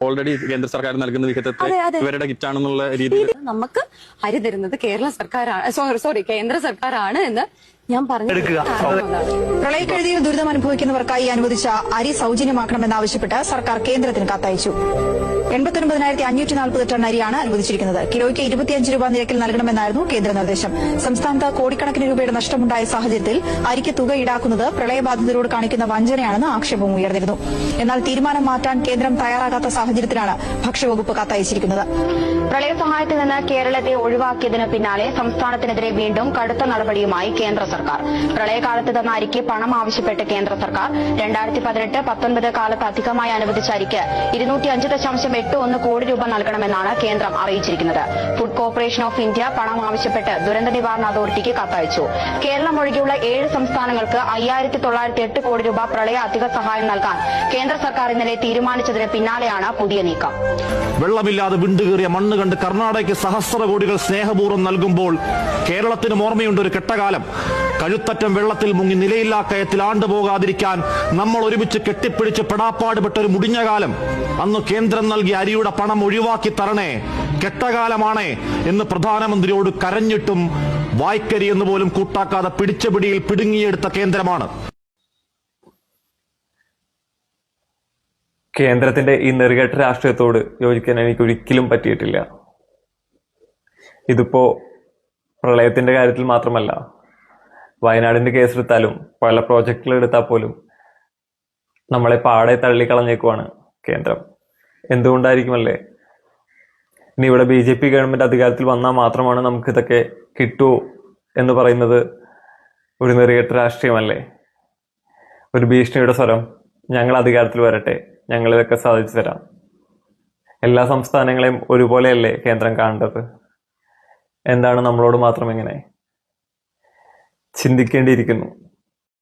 Already കേന്ദ്ര സർക്കാർ നൽകുന്ന വിഹിതത്തെ ഇവരുടെ കിറ്റാണെന്നുള്ള രീതിയിൽ നമുക്ക് അരി തരുന്നത് കേരള സർക്കാരാണ്, സോറി കേന്ദ്ര സർക്കാരാണ് എന്ന് ഞാൻ പറഞ്ഞു. പ്രളയക്കെടുതിയിൽ ദുരിതം അനുഭവിക്കുന്നവർക്കായി അനുവദിച്ച അരി സൌജന്യമാക്കണമെന്നാവശ്യപ്പെട്ട് സർക്കാർ കേന്ദ്രത്തിന് കത്തയച്ചു. 89,540 ടൺ അരിയാണ് അനുവദിച്ചിരിക്കുന്നത്. കിലോയ്ക്ക് 25 രൂപ നിരക്കിൽ നൽകണമെന്നായിരുന്നു കേന്ദ്ര നിർദ്ദേശം. സംസ്ഥാനത്ത് കോടിക്കണക്കിന് രൂപയുടെ നഷ്ടമുണ്ടായ സാഹചര്യത്തിൽ അരിക്ക് തുക ഈടാക്കുന്നത് പ്രളയബാധിതരോട് കാണിക്കുന്ന വഞ്ചനയാണെന്ന് ആക്ഷേപം ഉയർന്നിരുന്നു. എന്നാൽ തീരുമാനം മാറ്റാൻ കേന്ദ്രം തയ്യാറാകാത്ത സാഹചര്യത്തിലാണ് ഭക്ഷ്യവകുപ്പ് കത്തയച്ചിരിക്കുന്നത്. പ്രളയ സഹായത്തിൽ നിന്ന് കേരളത്തെ ഒഴിവാക്കിയതിന് പിന്നാലെ സംസ്ഥാനത്തിനെതിരെ വീണ്ടും കടുത്ത നടപടിയുമായി കേന്ദ്ര സർക്കാർ. പ്രളയകാലത്ത് തന്ന അരിക്ക് പണം ആവശ്യപ്പെട്ട് കേന്ദ്ര സർക്കാർ 2018-19 കാലത്ത് അധികമായി അനുവദിച്ച അരിക്ക് 205.81 കോടി രൂപ നൽകണമെന്നാണ് കേന്ദ്രം അറിയിച്ചിരിക്കുന്നത്. ഫുഡ് കോർപ്പറേഷൻ ഓഫ് ഇന്ത്യ പണം ആവശ്യപ്പെട്ട് ദുരന്ത നിവാരണ അതോറിറ്റിക്ക് കത്തയച്ചു. കേരളം ഒഴികെയുള്ള 7 സംസ്ഥാനങ്ങൾക്ക് 5,908 കോടി രൂപ പ്രളയ അധിക സഹായം നൽകാൻ കേന്ദ്ര സർക്കാർ ഇന്നലെ തീരുമാനിച്ചതിന് പിന്നാലെയാണ് പുതിയ നീക്കം. വെള്ളമില്ലാതെ വിണ്ടുകീറിയ മണ്ണ് കണ്ട് കർണാടകയ്ക്ക് സഹസ്ര കോടികൾ സ്നേഹപൂർവ്വം നൽകുമ്പോൾ കേരളത്തിന് ഓർമ്മയുണ്ട് ഒരു കെട്ടകാലം. കഴുത്തറ്റം വെള്ളത്തിൽ മുങ്ങി നിലയില്ലാ കയത്തിൽ ആണ്ടുപോകാതിരിക്കാൻ നമ്മൾ ഒരുമിച്ച് കെട്ടിപ്പിടിച്ച് പെടാപ്പാടുപെട്ട ഒരു മുടിഞ്ഞ കാലം. അന്ന് കേന്ദ്രം നൽകിയ അരിയുടെ പണം ഒഴിവാക്കി തരണേ, കെട്ടകാലമാണേ എന്ന് പ്രധാനമന്ത്രിയോട് കരഞ്ഞിട്ടും വായ്ക്കരി എന്ന് പോലും കൂട്ടാക്കാതെ പിടിച്ച പിടിയിൽ പിടുങ്ങിയെടുത്ത കേന്ദ്രമാണ്. കേന്ദ്രത്തിന്റെ ഈ നെറുകെട്ട രാഷ്ട്രീയത്തോട് യോജിക്കാൻ എനിക്ക് ഒരിക്കലും പറ്റിയിട്ടില്ല. ഇതിപ്പോ പ്രളയത്തിന്റെ കാര്യത്തിൽ മാത്രമല്ല, വയനാടിന്റെ കേസെടുത്താലും പല പ്രോജക്റ്റുകൾ എടുത്താൽ പോലും നമ്മളെ പാടെ തള്ളിക്കളഞ്ഞേക്കുവാണ് കേന്ദ്രം. എന്തുകൊണ്ടായിരിക്കുമല്ലേ? ഇനി ഇവിടെ BJP ഗവൺമെന്റ് അധികാരത്തിൽ വന്നാൽ മാത്രമാണ് നമുക്ക് ഇതൊക്കെ കിട്ടൂ എന്ന് പറയുന്നത് ഒരു നെറുകെട്ട രാഷ്ട്രീയമല്ലേ? ഒരു ഭീഷണിയുടെ സ്വരം, ഞങ്ങൾ അധികാരത്തിൽ വരട്ടെ, ഞങ്ങൾ ഇതൊക്കെ സാധിച്ചു തരാം. എല്ലാ സംസ്ഥാനങ്ങളെയും ഒരുപോലെയല്ലേ കേന്ദ്രം കാണേണ്ടത്? എന്താണ് നമ്മളോട് മാത്രം എങ്ങനെ? ചിന്തിക്കേണ്ടിയിരിക്കുന്നു.